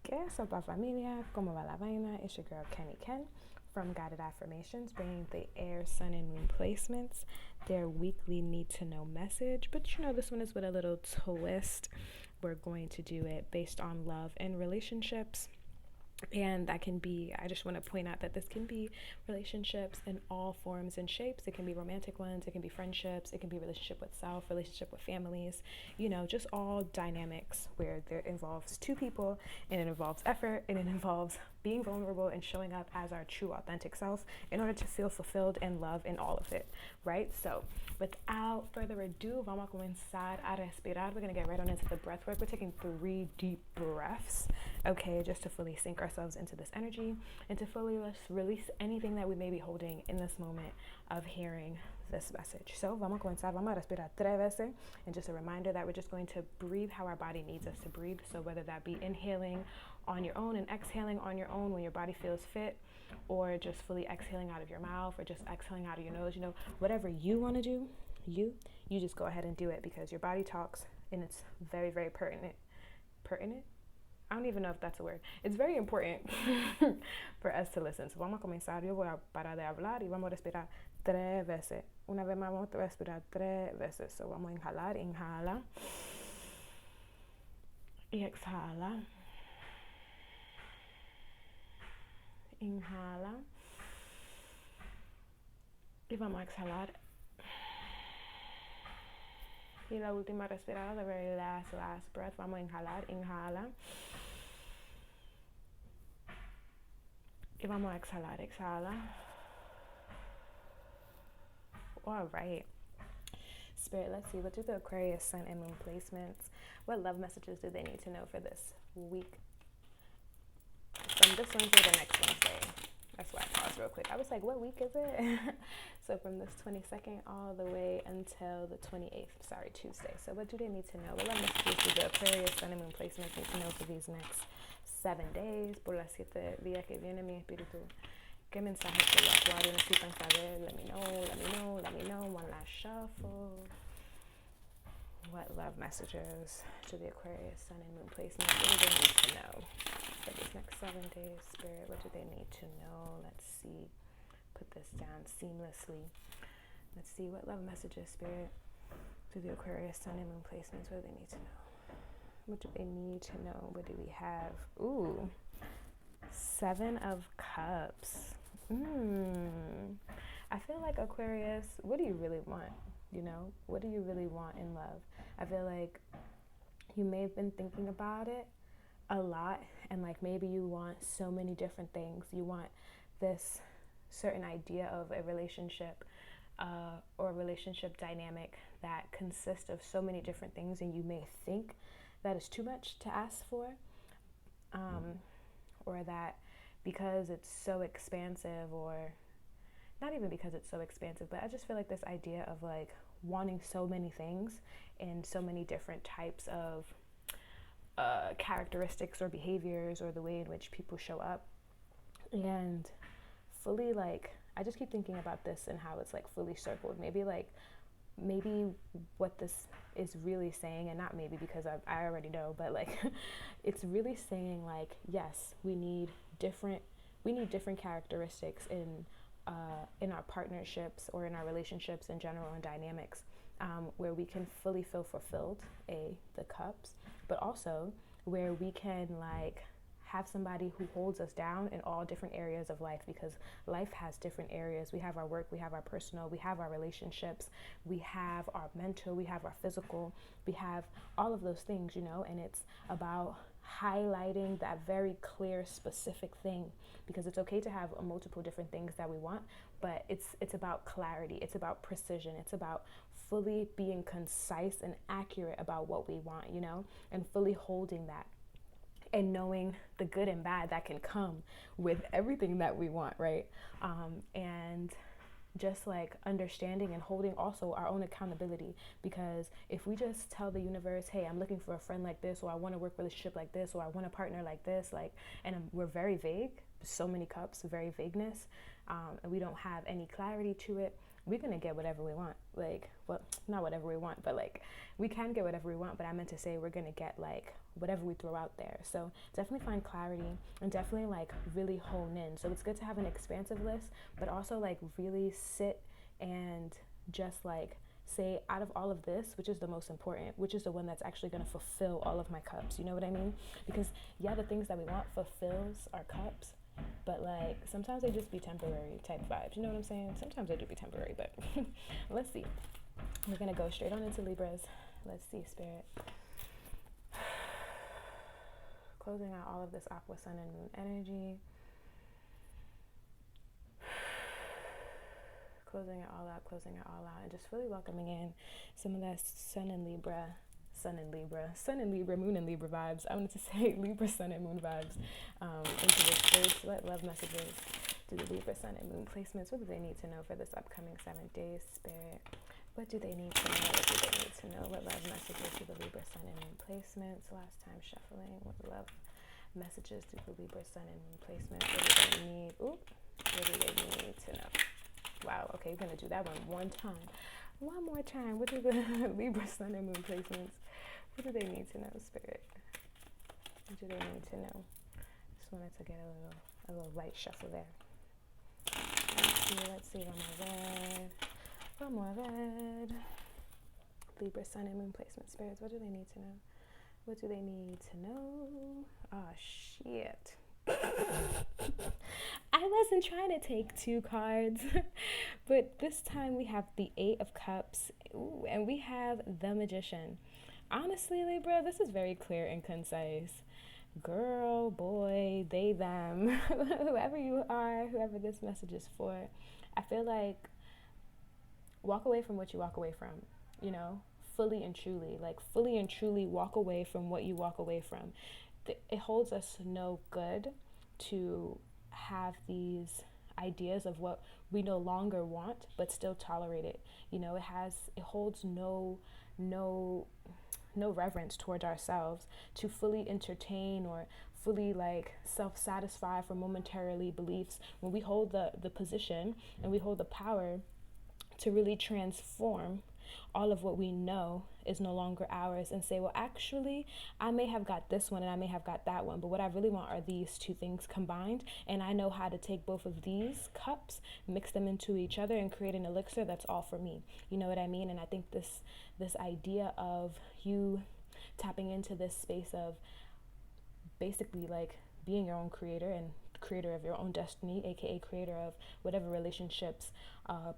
¿Qué sopa familia? ¿Cómo va la vaina? It's your girl Kenny Ken from Guided Affirmations, bringing the air, sun, and moon placements, their weekly need to know message. But you know, this one is with a little twist. We're going to do it based on love and relationships. And that can be, I just want to point out that this can be relationships in all forms and shapes. It can be romantic ones, it can be friendships, it can be relationship with self, relationship with families, you know, just all dynamics where there involves two people, and it involves effort, and it involves being vulnerable and showing up as our true authentic self in order to feel fulfilled and love in all of it, right? So without further ado, vamos a comenzar a respirar. We're going to get right on into the breath work. We're taking 3 deep breaths, okay, just to fully sink ourselves into this energy and to fully release anything that we may be holding in this moment of hearing this message. So vamos a comenzar, vamos a respirar 3 veces, and just a reminder that we're just going to breathe how our body needs us to breathe. So whether that be inhaling on your own and exhaling on your own when your body feels fit, or just fully exhaling out of your mouth, or just exhaling out of your nose, you know, whatever you want to do, you just go ahead and do it, because your body talks, and it's very, very pertinent. I don't even know if that's a word. It's very important for us to listen. So vamos a comenzar. Yo voy a parar de hablar y vamos a respirar 3 veces. Una vez más vamos a respirar 3 veces. So vamos a inhalar, inhala. Y exhala. Inhala. Y vamos a exhalar. Y la última respirada, the very last breath. Vamos a inhalar, inhala. Y vamos a exhalar, exhala. All right. Spirit, let's see. What do the Aquarius sun and moon placements? What love messages do they need to know for this week? From this Wednesday to next Wednesday. That's why I paused real quick. I was like, what week is it? So from this 22nd all the way until the 28th. Sorry, Tuesday. So what do they need to know? What love messages do the Aquarius sun and moon placements need to know for these next 7 days? Por las 7 días que viene, mi espíritu. ¿Qué mensajes por los acuarios necesitan saber? Let me know. One last shuffle. What love messages to the Aquarius sun and moon placements? What do they need to know for these next 7 days? Spirit, what do they need to know? Let's see. Put this down seamlessly. Let's see what love messages, Spirit, to the Aquarius sun and moon placements. What do they need to know? What do they need to know? What do we have? Ooh, 7 of Cups. I feel like Aquarius, what do you really want? You know, what do you really want in love? I feel like you may have been thinking about it a lot, and like maybe you want so many different things. You want this certain idea of a relationship or a relationship dynamic that consists of so many different things, and you may think that is too much to ask for, or that because it's so expansive, or not even because it's so expansive, but I just feel like this idea of like wanting so many things and so many different types of characteristics or behaviors, or the way in which people show up, and fully like, I just keep thinking about this and how it's like fully circled. Maybe what this is really saying, and not maybe because I already know, but like it's really saying like, yes, we need different characteristics in our partnerships or in our relationships in general, and dynamics, where we can fully feel fulfilled, the cups, but also where we can like have somebody who holds us down in all different areas of life, because life has different areas. We have our work, we have our personal, we have our relationships, we have our mental, we have our physical, we have all of those things, you know, and it's about highlighting that very clear, specific thing, because it's okay to have multiple different things that we want, but it's about clarity, it's about precision, it's about fully being concise and accurate about what we want, you know, and fully holding that, and knowing the good and bad that can come with everything that we want, right? And just like understanding and holding also our own accountability, because if we just tell the universe, hey, I'm looking for a friend like this, or I want to work relationship like this, or I want a partner like this, like, and we're very vague, so many cups, very vagueness, and we don't have any clarity to it, we're gonna get whatever we want. Like, well, not whatever we want, but like we can get whatever we want, but I meant to say we're gonna get like whatever we throw out there. So definitely find clarity and definitely like really hone in. So it's good to have an expansive list, but also like really sit and just like say, out of all of this, which is the most important, which is the one that's actually going to fulfill all of my cups. You know what I mean? Because yeah, the things that we want fulfills our cups, but like sometimes they just be temporary type vibes. You know what I'm saying? Sometimes they do be temporary, but let's see. We're going to go straight on into Libras. Let's see, Spirit. Closing out all of this aqua, sun, and moon energy. Closing it all out, and just really welcoming in some of that sun and Libra, moon and Libra vibes. I wanted to say Libra, sun and moon vibes into this space. What love messages do the Libra, sun and moon placements? What do they need to know for this upcoming 7 days, Spirit? What do they need to know? What do they need to know? What love messages do the Libra, sun and moon placements? Last time shuffling. What love messages do the Libra, sun and moon placements? What do they need? What do they need to know? Wow, okay, we're going to do that one time. One more time. What do the Libra, sun, and moon placements? What do they need to know, Spirit? What do they need to know? Just wanted to get a little light shuffle there. Let's see. One more red. Libra, sun, and moon placement, Spirits. What do they need to know? What do they need to know? Oh, shit. I wasn't trying to take 2 cards, but this time we have the 8 of Cups, and we have the Magician. Honestly, Libra, this is very clear and concise. Girl, boy, they, them, whoever you are, whoever this message is for, I feel like walk away from what you walk away from, you know, fully and truly walk away from what you walk away from. It holds us no good to have these ideas of what we no longer want but still tolerate it. You know, it holds no reverence towards ourselves to fully entertain or fully like self-satisfy for momentarily beliefs when we hold the position and we hold the power to really transform all of what we know is no longer ours and say, well, actually, I may have got this one and I may have got that one, but what I really want are these 2 things combined, and I know how to take both of these cups, mix them into each other, and create an elixir that's all for me. You know what I mean? And I think this idea of you tapping into this space of basically like being your own creator and creator of your own destiny, aka creator of whatever relationships,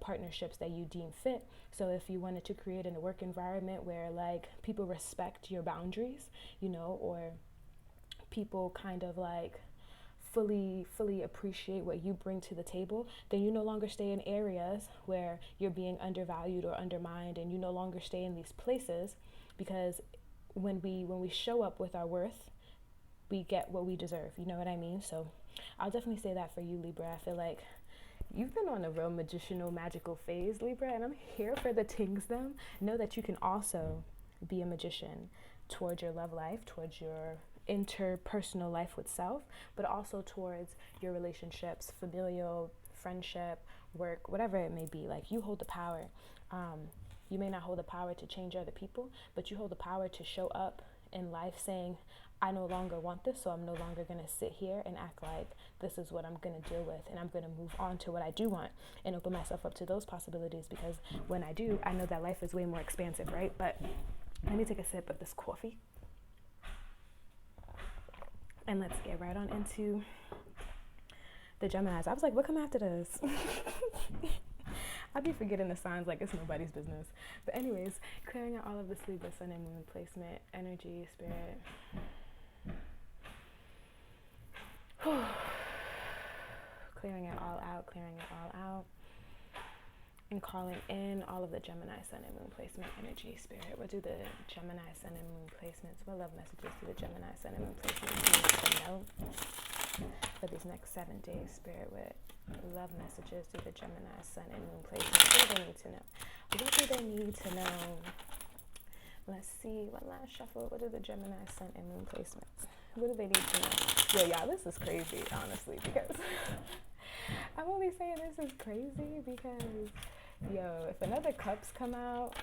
partnerships that you deem fit. So if you wanted to create in a work environment where like people respect your boundaries, you know, or people kind of like fully appreciate what you bring to the table, then you no longer stay in areas where you're being undervalued or undermined, and you no longer stay in these places, because when we show up with our worth, we get what we deserve. You know what I mean? So I'll definitely say that for you, Libra. I feel like you've been on a real magicianal, magical phase, Libra, and I'm here for the tings them. Know that you can also be a magician towards your love life, towards your interpersonal life with self, but also towards your relationships, familial, friendship, work, whatever it may be. Like, you hold the power. You may not hold the power to change other people, but you hold the power to show up in life saying, I no longer want this, so I'm no longer going to sit here and act like this is what I'm going to deal with, and I'm going to move on to what I do want and open myself up to those possibilities, because when I do, I know that life is way more expansive, right? But let me take a sip of this coffee, and let's get right on into the Geminis. I was like, what come after this? I'd be forgetting the signs like it's nobody's business. But anyways, clearing out all of this Libra, sun and moon placement, energy, spirit. Clearing it all out. And calling in all of the Gemini, sun and moon placement, energy, spirit. What do the Gemini, sun and moon placements, what love messages do the Gemini, sun and moon placements need to know for these next 7 days, spirit? What love messages do the Gemini, sun and moon placements, what do they need to know? What do they need to know? Let's see, one last shuffle. What do the Gemini, sun and moon placements, what do they need to know? Yo, y'all, this is crazy, honestly, because I'm only saying this is crazy because, yo, if another cups come out,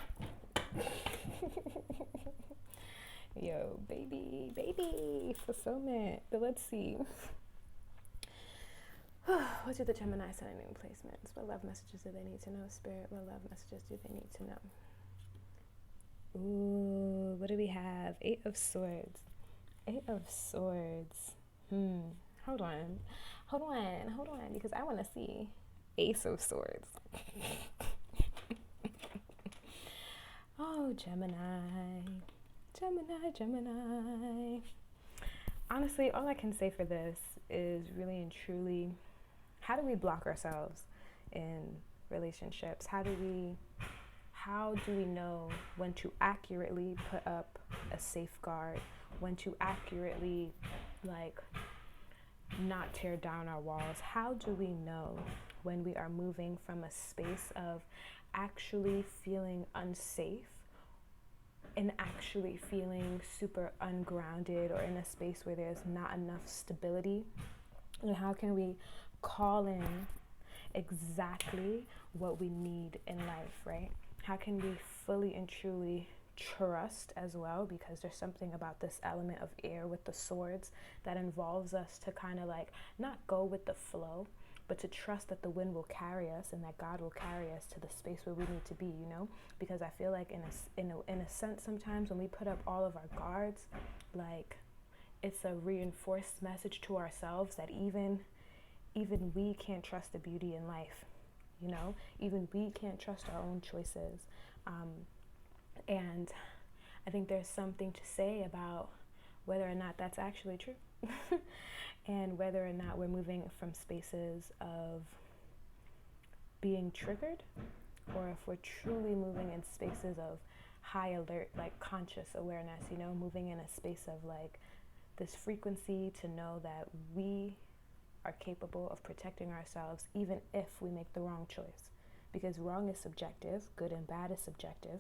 Yo, baby, fulfillment. But let's see. What do the Gemini Sun and Moon placements? What love messages do they need to know, Spirit? What love messages do they need to know? Ooh, what do we have? Eight of Swords. Eight of Swords. Hold on, because I want to see Ace of Swords. Oh, Gemini. Honestly, all I can say for this is really and truly, how do we block ourselves in relationships? How do we know when to accurately put up a safeguard, when to accurately not tear down our walls? How do we know when we are moving from a space of actually feeling unsafe and actually feeling super ungrounded, or in a space where there's not enough stability? And how can we call in exactly what we need in life, right? How can we fully and truly trust as well? Because there's something about this element of air with the swords that involves us to kind of not go with the flow, but to trust that the wind will carry us and that God will carry us to the space where we need to be, you know? Because I feel like in a sense, sometimes when we put up all of our guards, it's a reinforced message to ourselves that even we can't trust the beauty in life, you know? Even we can't trust our own choices. And I think there's something to say about whether or not that's actually true. And whether or not we're moving from spaces of being triggered, or if we're truly moving in spaces of high alert, conscious awareness, you know, moving in a space of this frequency to know that we are capable of protecting ourselves even if we make the wrong choice. Because wrong is subjective, good and bad is subjective.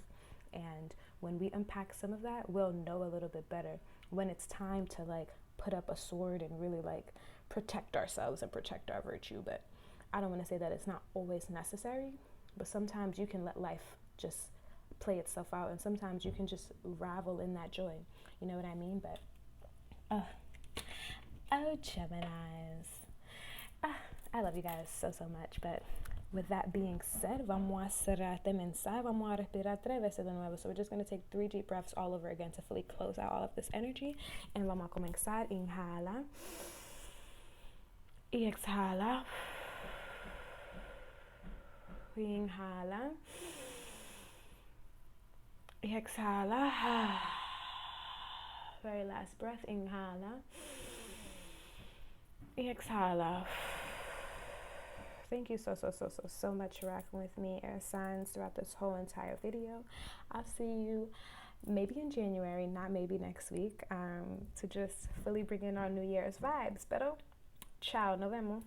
And when we unpack some of that, we'll know a little bit better when it's time to put up a sword and really protect ourselves and protect our virtue. But I don't want to say that it's not always necessary, but sometimes you can let life just play itself out, and sometimes you can just ravel in that joy, you know what I mean? But oh, Geminis, I love you guys so much. But with that being said, vamos a cerrar este mensaje, vamos a respirar 3 veces de nuevo. So we're just going to take 3 deep breaths all over again to fully close out all of this energy. And vamos a comenzar. Inhala. Y exhala. Inhala. Y exhala. Very last breath. Inhala. Y exhala. Thank you so much for rocking with me, air signs, throughout this whole entire video. I'll see you maybe in January, not maybe next week, to just fully bring in our New Year's vibes. Pero, ciao, nos vemos.